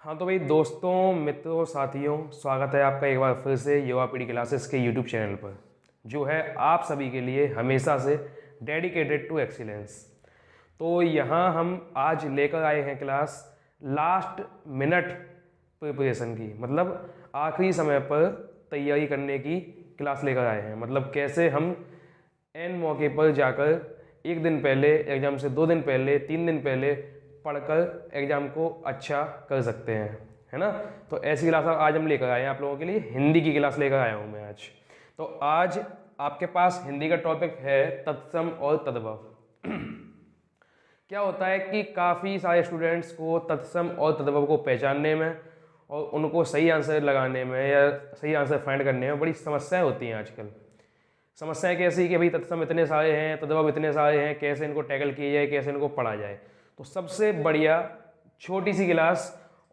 हाँ तो भाई दोस्तों, मित्रों, साथियों, स्वागत है आपका एक बार फिर से युवा पीढ़ी क्लासेस के यूट्यूब चैनल पर, जो है आप सभी के लिए हमेशा से डेडिकेटेड टू एक्सीलेंस। तो यहाँ हम आज लेकर आए हैं क्लास लास्ट मिनट प्रिपरेशन की, मतलब आखिरी समय पर तैयारी करने की क्लास लेकर आए हैं। मतलब कैसे हम एन मौके पर जाकर एक दिन पहले एग्ज़ाम से 2 दिन पहले 3 दिन पहले पढ़कर एग्ज़ाम को अच्छा कर सकते हैं, है ना। तो ऐसी क्लास आज हम लेकर आए हैं आप लोगों के लिए। हिंदी की क्लास लेकर आया हूँ मैं आज। तो आज आपके पास हिंदी का टॉपिक है तत्सम और तद्भव। क्या होता है कि काफ़ी सारे स्टूडेंट्स को तत्सम और तद्भव को पहचानने में और उनको सही आंसर लगाने में या सही आंसर फाइंड करने में बड़ी समस्याएं होती हैं आजकल। समस्याएं कैसी कि भाई तत्सम इतने सारे हैं, तद्भव इतने सारे हैं, कैसे इनको टैकल किया जाए, कैसे इनको पढ़ा जाए। तो सबसे बढ़िया छोटी सी क्लास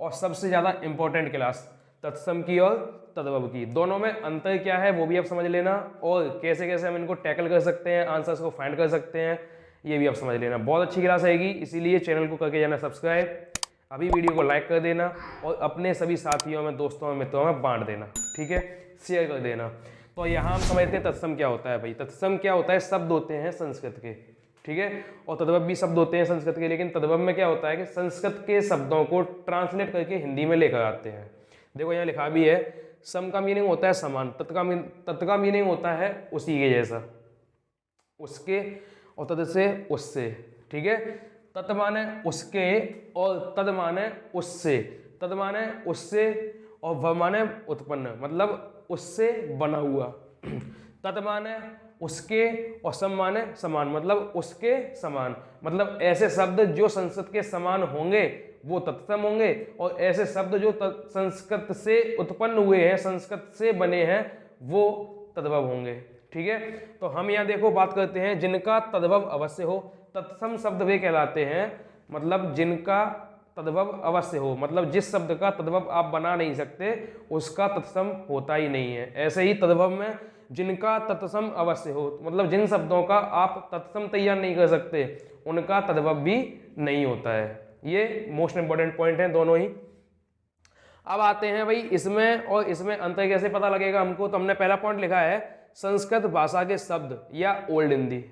और सबसे ज़्यादा इम्पोर्टेंट क्लास तत्सम की और तद्भव की, दोनों में अंतर क्या है वो भी आप समझ लेना, और कैसे कैसे हम इनको टैकल कर सकते हैं, आंसर्स को फाइंड कर सकते हैं, ये भी आप समझ लेना। बहुत अच्छी क्लास आएगी, इसीलिए चैनल को करके जाना सब्सक्राइब, अभी वीडियो को लाइक कर देना और अपने सभी साथियों में, दोस्तों में, मित्रों में बांट देना, ठीक है, शेयर कर देना। तो यहाँ हम समझते हैं तत्सम क्या होता है। भाई तत्सम क्या होता है, शब्द होते हैं संस्कृत के, ठीक है, और तद्भव भी शब्द होते हैं संस्कृत के। लेकिन तद्भव में क्या होता है कि संस्कृत के शब्दों को ट्रांसलेट करके हिंदी में लेकर आते हैं। देखो यहाँ लिखा भी है, सम का मीनिंग होता है समान, तत् का मीनिंग होता है उसी के जैसा, उसके, और तद से उससे, ठीक है। तत् माने उसके और तद माने उससे, तद माने उससे और भ माने उत्पन्न, मतलब उससे बना हुआ। तत् माने उसके और सम माने समान, मतलब उसके समान। मतलब ऐसे शब्द जो संस्कृत के समान होंगे वो तत्सम होंगे, और ऐसे शब्द जो संस्कृत से उत्पन्न हुए हैं, संस्कृत से बने हैं, वो तद्भव होंगे, ठीक है। तो हम यहाँ देखो बात करते हैं जिनका तद्भव अवश्य हो, तत्सम शब्द वे कहलाते हैं। मतलब जिनका तद्भव अवश्य हो, मतलब जिस शब्द का तद्भव आप बना नहीं सकते उसका तत्सम होता ही नहीं है। ऐसे ही तद्भव में जिनका तत्सम अवश्य हो, मतलब जिन शब्दों का आप तत्सम तैयार नहीं कर सकते उनका तद्भव भी नहीं होता है। ये मोस्ट इंपॉर्टेंट पॉइंट है दोनों ही। अब आते हैं भाई इसमें और इसमें अंतर कैसे पता लगेगा हमको। तो हमने पहला पॉइंट लिखा है संस्कृत भाषा के शब्द या ओल्ड हिंदी,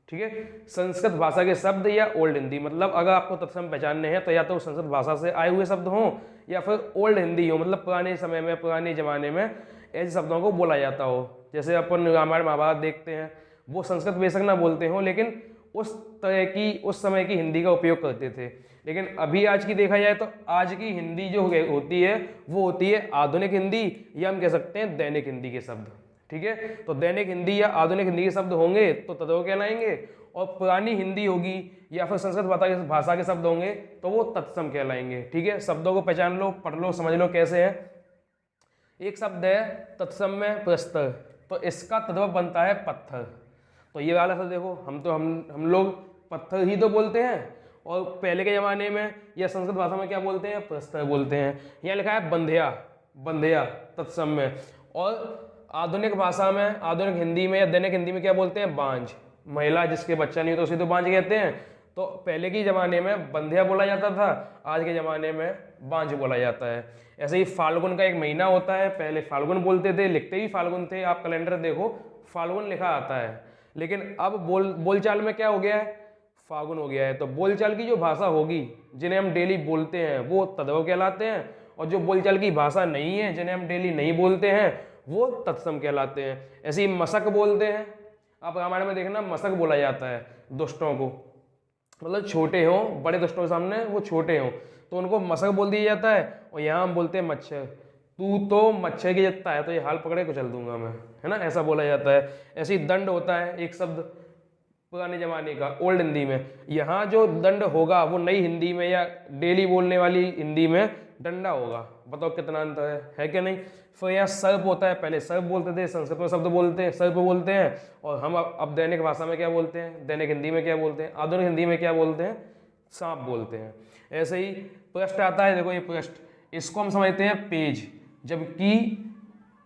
ठीक है। संस्कृत भाषा के शब्द या ओल्ड हिंदी, मतलब अगर आपको तत्सम पहचानने हैं तो या तो संस्कृत भाषा से आए हुए शब्द हों या फिर ओल्ड हिंदी हो, मतलब पुराने समय में, पुराने जमाने में ऐसे शब्दों को बोला जाता हो। जैसे अपन रामायण महाभारत देखते हैं, वो संस्कृत बेशक ना बोलते हो लेकिन उस तरह की, उस समय की हिंदी का उपयोग करते थे। लेकिन अभी आज की देखा जाए तो आज की हिंदी जो होती है वो होती है आधुनिक हिंदी, या हम कह सकते हैं दैनिक हिंदी के शब्द, ठीक है। तो दैनिक हिंदी या आधुनिक हिंदी के शब्द होंगे तो तद्भव कहलाएंगे, और पुरानी हिंदी होगी या फिर संस्कृत भाषा के शब्द होंगे तो वो तत्सम कहलाएंगे, ठीक है। शब्दों को पहचान लो, पढ़ लो, समझ लो कैसे है। एक शब्द है तत्सम में प्रस्तर, तो इसका तद्भव बनता है पत्थर। तो ये वाला शब्द देखो, हम लोग पत्थर ही तो बोलते हैं, और पहले के ज़माने में या संस्कृत भाषा में क्या बोलते हैं, प्रस्तर बोलते हैं। यहाँ लिखा है बंध्या, बंध्या तत्सम में। और आधुनिक भाषा में, आधुनिक हिंदी में या दैनिक हिंदी में क्या बोलते हैं, बांझ। महिला जिसके बच्चा नहीं हो तो उसे तो बांझ कहते हैं। तो पहले के ज़माने में बंध्या बोला जाता था, आज के ज़माने में बांझ बोला जाता है। ऐसे ही फाल्गुन का एक महीना होता है, पहले फाल्गुन बोलते थे, लिखते भी फाल्गुन थे। आप कैलेंडर देखो फाल्गुन लिखा आता है, लेकिन अब बोलचाल में क्या हो गया है, फागुन हो गया है। तो बोलचाल की जो भाषा होगी, जिन्हें हम डेली बोलते हैं, वो तद्भव कहलाते हैं, और जो बोलचाल की भाषा नहीं है, जिन्हें हम डेली नहीं बोलते हैं, वो तत्सम कहलाते हैं। ऐसे ही मशक बोलते हैं, आप रामायण में देखना मशक बोला जाता है दुष्टों को, मतलब छोटे हों, बड़े दुष्टों के सामने वो छोटे हों तो उनको मशक बोल दिया जाता है। और यहाँ हम बोलते हैं मच्छर, तू तो मच्छर की जत्ता है तो ये हाल पकड़े को चल दूंगा मैं, है ना, ऐसा बोला जाता है। ऐसे ही दंड होता है, एक शब्द पुराने जमाने का, ओल्ड हिंदी में। यहाँ जो दंड होगा वो नई हिंदी में या डेली बोलने वाली हिंदी में डंडा होगा। बताओ कितना अंतर है कि नहीं। फिर यहाँ सर्प होता है, पहले सर्प बोलते थे, संस्कृत में शब्द बोलते हैं सर्प बोलते हैं, और हम अब दैनिक भाषा में क्या बोलते हैं, दैनिक हिंदी में क्या बोलते हैं, आधुनिक हिंदी में क्या बोलते हैं, सांप बोलते हैं। ऐसे ही पृष्ठ आता है, देखो ये पृष्ठ, इसको हम समझते हैं पेज, जबकि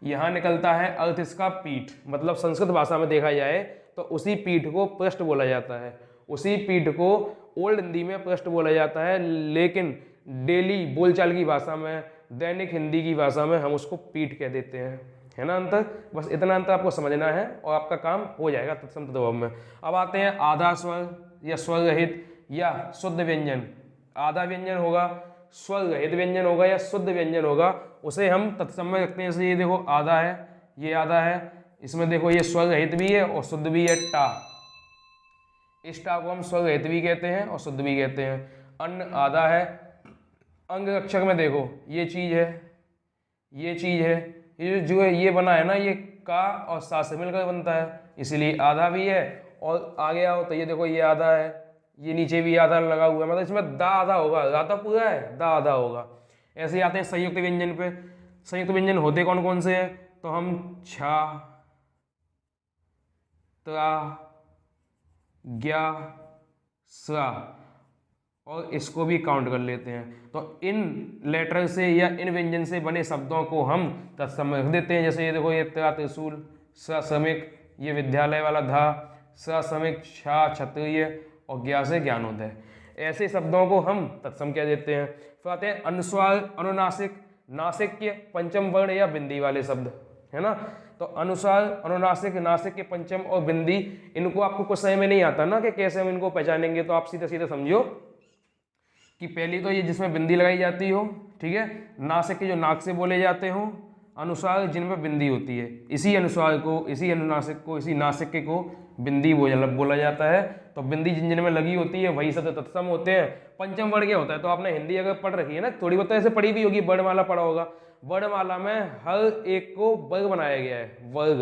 यहाँ निकलता है अर्थ इसका पीठ। मतलब संस्कृत भाषा में देखा जाए तो उसी पीठ को पृष्ठ बोला जाता है, उसी पीठ को ओल्ड हिंदी में पृष्ठ बोला जाता है, लेकिन डेली बोलचाल की भाषा में, दैनिक हिंदी की भाषा में हम उसको पीठ कह देते हैं। है ना अंतर। बस इतना अंतर आपको समझना है और आपका काम हो जाएगा तत्सम तद्भव में। अब आते हैं आधा स्वर या स्वर रहित या शुद्ध व्यंजन। आधा व्यंजन होगा, स्वर रहित व्यंजन होगा या शुद्ध व्यंजन होगा, उसे हम तत्सम में रखते हैं। जैसे ये देखो आधा है, ये आधा है, इसमें देखो ये स्वर रहित भी है और शुद्ध भी है, टा। इस टा को हम स्वर रहित भी कहते हैं और शुद्ध भी कहते हैं। अन्न आधा है, अंग रक्षक में देखो ये चीज है, ये चीज है, ये जो है ये बना है ना, ये का और सा से मिलकर बनता है, इसीलिए आधा भी है। और आगे आओ तो ये देखो ये आधा है, ये नीचे भी आधा लगा हुआ है, मतलब इसमें दा आधा होगा, रा तो पूरा है, दा आधा होगा। ऐसे ही आते हैं संयुक्त व्यंजन पे। संयुक्त व्यंजन होते कौन कौन से हैं, तो हम छा, त्रा, ज्ञा, स्रा और इसको भी काउंट कर लेते हैं। तो इन लेटर से या इन व्यंजन से बने शब्दों को हम तत्सम में रख देते हैं। जैसे ये देखो ये त्रा त्रिशूल, सश्रमिक ये विद्यालय वाला धा, सश्रमिक छा क्षत्रिय और ज्ञा से ज्ञानोदय, ऐसे शब्दों को हम तत्सम कह देते हैं। फिर आते हैं अनुस्वार, अनुनासिक, नासिक्य, पंचम वर्ण या बिंदी वाले शब्द, है ना। तो अनुसार, अनुनासिक, नासिक के पंचम और बिंदी, इनको आपको कुछ समय में नहीं आता ना कि कैसे हम इनको पहचानेंगे, तो आप सीधे सीधे समझो कि पहली तो ये जिसमें बिंदी लगाई जाती हो, ठीक है, नासिक के जो नाक से बोले जाते हो, अनुसार जिनमें बिंदी होती है, इसी अनुसार को, इसी अनुनासिक को, इसी नासिक के को बिंदी बोला जाता है। तो बिंदी जिन जिन में लगी होती है वही शब्द तत्सम होते हैं। पंचम वर्ण क्या होता है, तो आपने हिंदी अगर पढ़ रखी है ना, थोड़ी बहुत ऐसे पढ़ी भी होगी, वर्णमाला पढ़ा होगा। वर्णमाला में हर एक को वर्ग बनाया गया है, वर्ग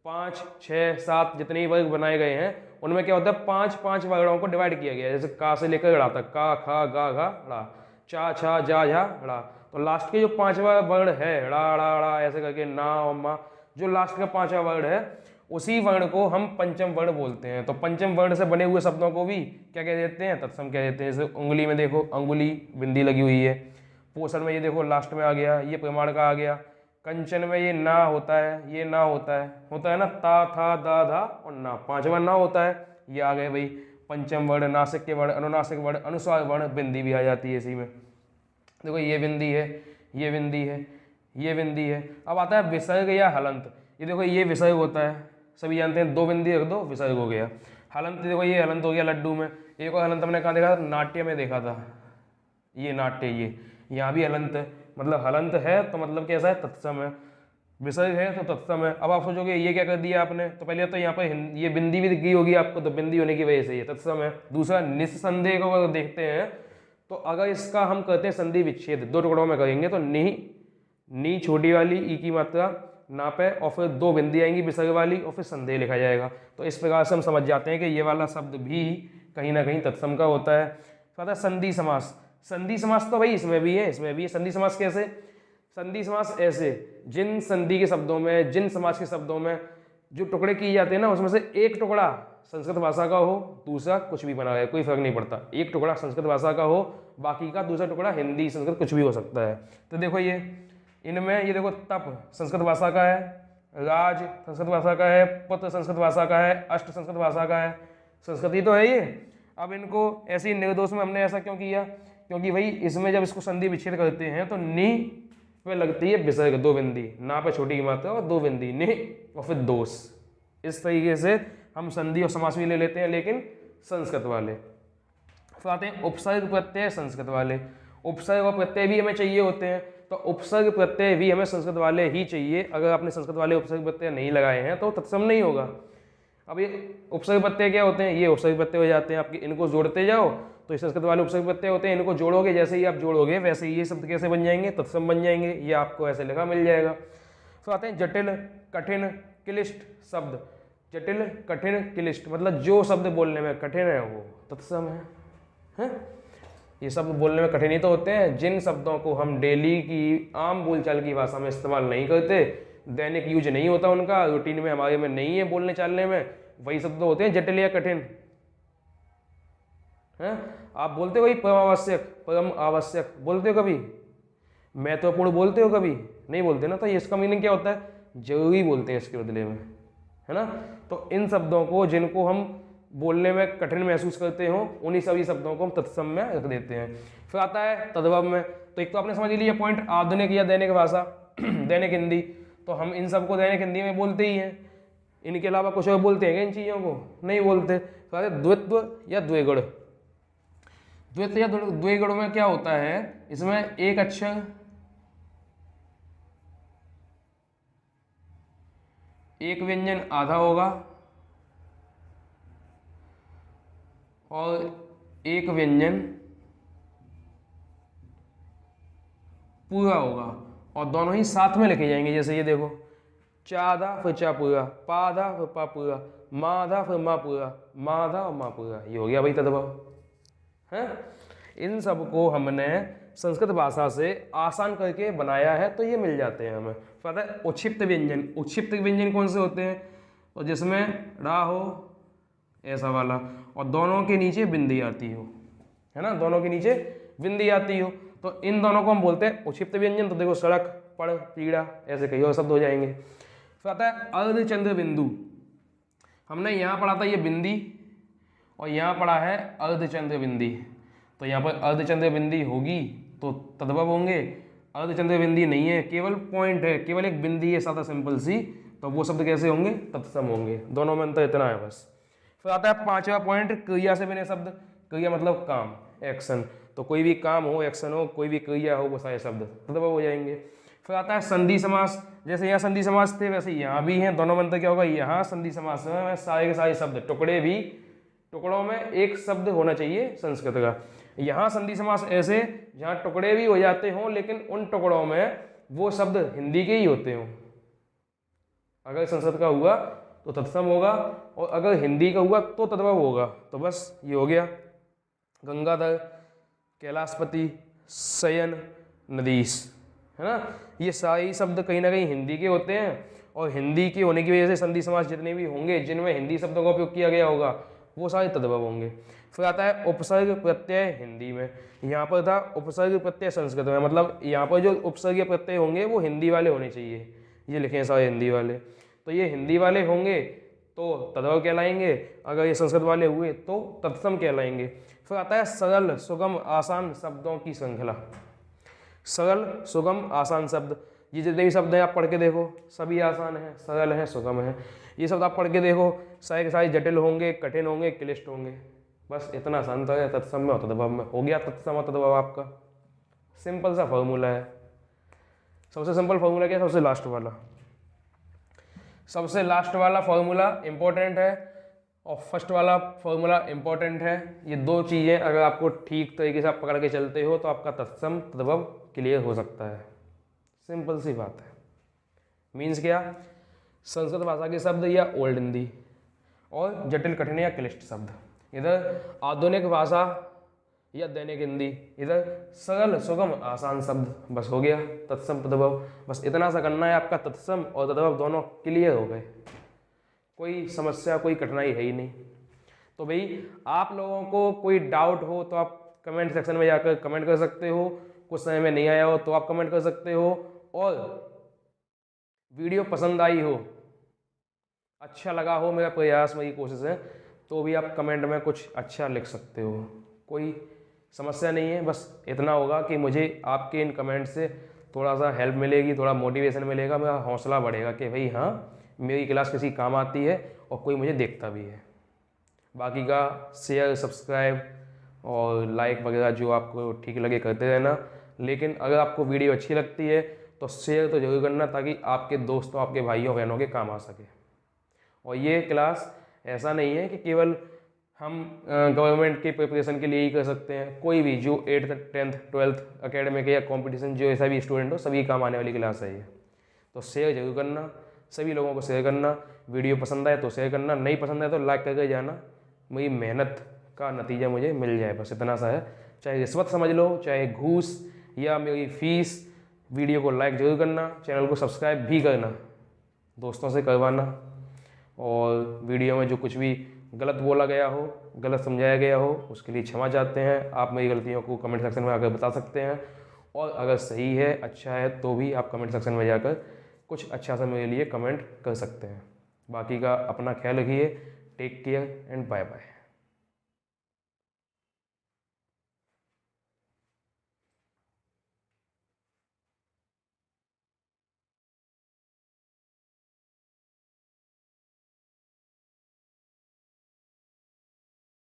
5, 6, 7 जितने वर्ग बनाए गए हैं उनमें क्या होता है 5-5 वर्णों को डिवाइड किया गया है। जैसे का से लेकर ड़ा तक, का, खा, गा, घा, ड़ा, चा, छा, जा, झा, ड़ा। तो लास्ट के जो 5वां वर्ण है, ड़ा, ड़ा, ड़ा ऐसे करके, ना और मा, जो लास्ट का 5वां वर्ण है उसी वर्ण को हम पंचम वर्ण बोलते हैं। तो पंचम वर्ण से बने हुए शब्दों को भी क्या कह देते हैं, तत्सम कह देते हैं। जैसे उंगली में देखो, अंगुली बिंदी लगी हुई है। पोषण में ये देखो लास्ट में आ गया, ये प्रमाण का आ गया। कंचन में ये ना होता है, ये ना होता है ना, ता, था, दा, धा और ना, 5वां ना होता है, ये आ गए भाई पंचम वर्ण। नासिक के वर्ण, अनुनासिक वर्ण, अनुस्वार वर्ण, बिंदी भी आ जाती है इसी में। देखो ये बिंदी है, ये बिंदी है, ये बिंदी है। अब आता है विसर्ग या हलंत। ये देखो ये विसर्ग होता है, सभी जानते हैं, 2 बिंदी रख दो विसर्ग हो गया। हलंत देखो ये हलंत हो गया लड्डू में। एक और हलंत हमने कहाँ देखा था, नाट्य में देखा था, ये नाट्य, ये यहाँ भी हलंत है, मतलब हलंत है तो मतलब कैसा है, तत्सम है। विसर्ग है तो तत्सम है। अब आप सोचोगे ये क्या कर दिया आपने, तो पहले तो यहाँ पर ये बिंदी भी दिख गई होगी आपको, तो बिंदी होने की वजह से ये तत्सम है। दूसरा निस्संदेह को अगर देखते हैं तो अगर इसका हम कहते हैं संधि विच्छेद, 2 टुकड़ों में करेंगे तो नी छोटी वाली ई की मात्रा ना पे और फिर 2 बिंदी आएंगी विसर्ग वाली और फिर संदेह लिखा जाएगा। तो इस प्रकार से हम समझ जाते हैं कि ये वाला शब्द भी कहीं ना कहीं तत्सम का होता है। तो आता है संधि समास। संधि समास तो भाई इसमें भी है, इसमें भी है। संधि समास कैसे, संधि समास ऐसे, जिन संधि के शब्दों में, जिन समास के शब्दों में जो टुकड़े किए जाते हैं ना, उसमें से एक टुकड़ा संस्कृत भाषा का हो, दूसरा कुछ भी बना है, कोई फर्क नहीं पड़ता। एक टुकड़ा संस्कृत भाषा का हो, बाकी का दूसरा टुकड़ा हिंदी, संस्कृत कुछ भी हो सकता है। तो देखो ये इनमें, ये देखो तप संस्कृत भाषा का है, राज संस्कृत भाषा का है, पुत्र संस्कृत भाषा का है, अष्ट संस्कृत भाषा का है, संस्कृति तो है ये। अब इनको ऐसी निर्दोष में हमने ऐसा क्यों किया, क्योंकि भाई इसमें जब इसको संधि विच्छेद करते हैं तो नी पे लगती है विसर्ग, 2 बिंदी, ना पे छोटी की मात्रा और 2 बिंदी, नि और फिर दोष। इस तरीके से हम संधि और समास भी ले लेते हैं, लेकिन संस्कृत वाले। फिर आते हैं उपसर्ग प्रत्यय संस्कृत वाले। उपसर्ग और प्रत्यय भी हमें चाहिए होते हैं, तो उपसर्ग प्रत्यय भी हमें संस्कृत वाले ही चाहिए। अगर आपने संस्कृत वाले उपसर्ग प्रत्यय नहीं लगाए हैं तो तत्सम नहीं होगा। अब ये उपसर्ग प्रत्यय क्या होते हैं, ये उपसर्ग प्रत्यय हो जाते हैं आपके, इनको जोड़ते जाओ तो ये संस्कृत वाले उपसर्ग प्रत्यय होते हैं। इनको जोड़ोगे, जैसे ही आप जोड़ोगे वैसे ही ये शब्द कैसे बन जाएंगे, तत्सम बन जाएंगे। ये आपको ऐसे लिखा मिल जाएगा। तो आते हैं जटिल, कठिन, क्लिष्ट शब्द। जटिल, कठिन, क्लिष्ट मतलब जो शब्द बोलने में कठिन है वो तत्सम है? ये शब्द बोलने में कठिन ही तो होते हैं। जिन शब्दों को हम डेली की आम बोलचाल की भाषा में इस्तेमाल नहीं करते, दैनिक यूज नहीं होता उनका, रूटीन में हमारे में नहीं है बोलने चालने में, वही शब्द होते हैं जटिल या कठिन। हैं? आप बोलते हो कभी परम आवश्यक, परम आवश्यक बोलते हो कभी? महत्वपूर्ण बोलते हो कभी? नहीं बोलते ना। तो इसका मीनिंग क्या होता है? जरूरी बोलते हैं इसके बदले में, है ना। तो इन शब्दों को जिनको हम बोलने में कठिन महसूस करते हो, उन्हीं सभी शब्दों को हम तत्सम में रख देते हैं। फिर आता है तद्भव में। तो एक तो आपने समझ लिया पॉइंट, आधुनिक या दैनिक भाषा दैनिक हिंदी, तो हम इन सबको दैनिक हिंदी में बोलते ही हैं। इनके अलावा कुछ और बोलते हैं क्या इन चीज़ों को? नहीं बोलते। फिर आते द्वित्व या द्विगुण। द्वित्व या द्विगुण में क्या होता है? इसमें एक अक्षर, एक व्यंजन आधा होगा और एक व्यंजन पूरा होगा, और दोनों ही साथ में लिखे जाएंगे। जैसे ये देखो, चा आधा फिर चा पूरा, पा आधा फिर पा पूरा, मा आधा फिर मा पूरा, मा आधा और मा पूरा। ये हो गया भाई तद्भव है। इन सब को हमने संस्कृत भाषा से आसान करके बनाया है, तो ये मिल जाते हैं हमें। पता है उक्षिप्त व्यंजन। उक्षिप्त व्यंजन कौन से होते हैं? तो जिसमें रा हो ऐसा वाला, और दोनों के नीचे बिंदी आती हो, है ना, दोनों के नीचे बिंदी आती हो, तो इन दोनों को हम बोलते हैं उक्षिप्त व्यंजन। तो देखो सड़क, पड़, पीड़ा, ऐसे कई और शब्द हो जाएंगे। फिर आता है अर्धचंद्र बिंदु। हमने यहाँ पढ़ा था ये बिंदी, और यहाँ पढ़ा है अर्धचंद्र बिंदी। तो यहाँ पर अर्धचंद्र बिंदी होगी तो तद्भव होंगे, अर्धचंद्र बिंदी नहीं है, केवल पॉइंट है, केवल एक बिंदी है सादा सिंपल सी, तो वो शब्द कैसे होंगे? तत्सम होंगे। दोनों में अंतर इतना है बस। फिर आता है पांचवा पॉइंट, क्रिया से बने शब्द। क्रिया मतलब काम, एक्शन। तो कोई भी काम हो, एक्शन हो, कोई भी क्रिया हो, वो सारे शब्द तद्भव हो जाएंगे। फिर आता है संधि समास। जैसे यहाँ संधि समास थे वैसे यहाँ भी हैं, दोनों में अंतर क्या होगा? यहाँ संधि समास में सारे के सारे शब्द, टुकड़े भी, टुकड़ों में एक शब्द होना चाहिए संस्कृत का। यहाँ संधि समास ऐसे जहाँ टुकड़े भी हो जाते हों, लेकिन उन टुकड़ों में वो शब्द हिंदी के ही होते हों। अगर संस्कृत का हुआ तो तत्सम होगा, और अगर हिंदी का हुआ तो तद्भव होगा। तो बस ये हो गया। गंगाधर, कैलाशपति, शयन, नदीश, है ना, ये सारे शब्द कहीं ना कहीं हिंदी के होते हैं, और हिंदी के होने की वजह से संधि समास जितने भी होंगे जिनमें हिंदी शब्दों का उपयोग किया गया होगा वो सारे तद्भव होंगे। फिर आता है उपसर्ग प्रत्यय हिंदी में। यहाँ पर था उपसर्ग प्रत्यय संस्कृत में, मतलब यहाँ पर जो उपसर्ग प्रत्यय होंगे वो हिंदी वाले होने चाहिए। ये लिखे हैं सारे हिंदी वाले, तो ये हिंदी वाले होंगे तो तद्भव कहलाएंगे, अगर ये संस्कृत वाले हुए तो तत्सम कहलाएंगे। फिर आता है सरल, सुगम, आसान शब्दों की श्रृंखला। सरल, सुगम, आसान शब्द, ये जितने भी शब्द हैं आप पढ़ के देखो, सभी आसान है, सरल है, सुगम है। ये शब्द आप पढ़ के देखो, सारे के सारे जटिल होंगे, कठिन होंगे, क्लिष्ट होंगे। बस इतना आसान है तत्सम में और तद्भव में। हो गया तत्सम और तद्भव आपका। सिंपल सा फॉर्मूला है। सबसे सिंपल फॉर्मूला क्या है? सबसे लास्ट वाला। सबसे लास्ट वाला फॉर्मूला इंपॉर्टेंट है और फर्स्ट वाला फॉर्मूला इंपॉर्टेंट है। ये दो चीज़ें अगर आपको ठीक तरीके से आप पकड़ के चलते हो तो आपका तत्सम तद्भव क्लियर हो सकता है। सिंपल सी बात है। मीन्स क्या? संस्कृत भाषा के शब्द या ओल्ड हिंदी, और जटिल, कठिन या क्लिष्ट शब्द इधर आधुनिक भाषा या दैनिक हिंदी, इधर सरल, सुगम, आसान शब्द। बस हो गया तत्सम तद्भव। बस इतना सा करना है, आपका तत्सम और तद्भव दोनों क्लियर हो गए। कोई समस्या, कोई कठिनाई है ही नहीं। तो भाई आप लोगों को कोई डाउट हो तो आप कमेंट सेक्शन में जाकर कमेंट कर सकते हो, कुछ समय में नहीं आया हो तो आप कमेंट कर सकते हो, और वीडियो पसंद आई हो, अच्छा लगा हो, मेरा प्रयास, मेरी कोशिश है, तो भी आप कमेंट में कुछ अच्छा लिख सकते हो। कोई समस्या नहीं है। बस इतना होगा कि मुझे आपके इन कमेंट से थोड़ा सा हेल्प मिलेगी, थोड़ा मोटिवेशन मिलेगा, मेरा हौसला बढ़ेगा कि भाई हाँ, मेरी क्लास किसी काम आती है और कोई मुझे देखता भी है। बाकी का शेयर, सब्सक्राइब और लाइक वगैरह जो आपको ठीक लगे करते रहना। लेकिन अगर आपको वीडियो अच्छी लगती है तो शेयर तो जरूर करना, ताकि आपके दोस्तों, आपके भाइयों बहनों के काम आ सके। और ये क्लास ऐसा नहीं है कि केवल हम गवर्नमेंट के प्रिपरेशन के लिए ही कर सकते हैं। कोई भी जो 8th 10th 12th एकेडमिक या कंपटीशन जो ऐसा भी स्टूडेंट हो, सभी काम आने वाली क्लास है ये। तो शेयर जरूर करना, सभी लोगों को शेयर करना। वीडियो पसंद आए तो शेयर करना, नहीं पसंद आए तो लाइक करके जाना। मेरी मेहनत का नतीजा मुझे मिल जाए, बस इतना सा है। चाहे रिश्वत समझ लो, चाहे घूस या मेरी फीस। वीडियो को लाइक जरूर करना, चैनल को सब्सक्राइब भी करना, दोस्तों से करवाना। और वीडियो में जो कुछ भी गलत बोला गया हो, गलत समझाया गया हो, उसके लिए क्षमा चाहते हैं। आप मेरी गलतियों को कमेंट सेक्शन में आकर बता सकते हैं, और अगर सही है, अच्छा है, तो भी आप कमेंट सेक्शन में जाकर कुछ अच्छा सा मेरे लिए कमेंट कर सकते हैं। बाकी का अपना ख्याल रखिए। Take care and bye bye.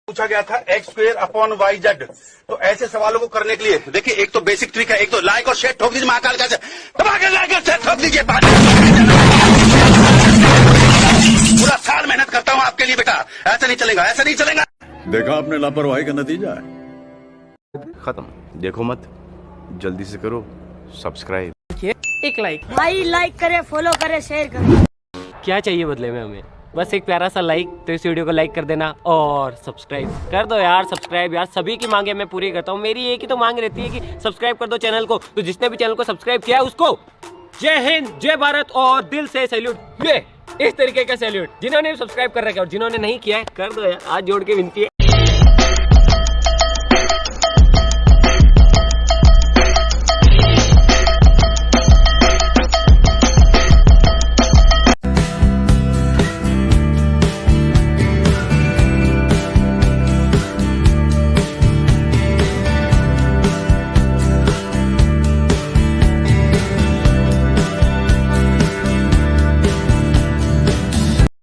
पूछा गया था x²/y/z। तो ऐसे सवालों को करने के लिए देखिए, एक तो बेसिक ट्रिक है, एक तो लाइक और शेयर ठोक दीजिए महाकाल का, दबा के लाइक और शेयर ठोक दीजिए। पूरा साल मेहनत करता हूं आपके लिए बेटा, ऐसा नहीं चलेगा, ऐसा नहीं चलेगा। देखा आपने लापरवाही का नतीजा है। खत्म। देखो मत, जल्दी से करो सब्सक्राइब। एक लाइक भाई लाइक करे, फॉलो करे, शेयर करे। क्या चाहिए बदले में हमें? बस एक प्यारा सा लाइक। तो इस वीडियो को लाइक कर देना और सब्सक्राइब कर दो यार। सब्सक्राइब यार, सभी की मांगे मैं पूरी करता हूँ। मेरी एक ही तो मांग रहती है कि सब्सक्राइब कर दो चैनल को। तो जिसने भी चैनल को सब्सक्राइब किया उसको जय हिंद, जय भारत और दिल से सैल्यूट। ये इस तरीके का सैल्यूट। जिन्होंने सब्सक्राइब कर रखा है और जिन्होंने नहीं किया है कर दो यार, आज जोड़ के विनती है।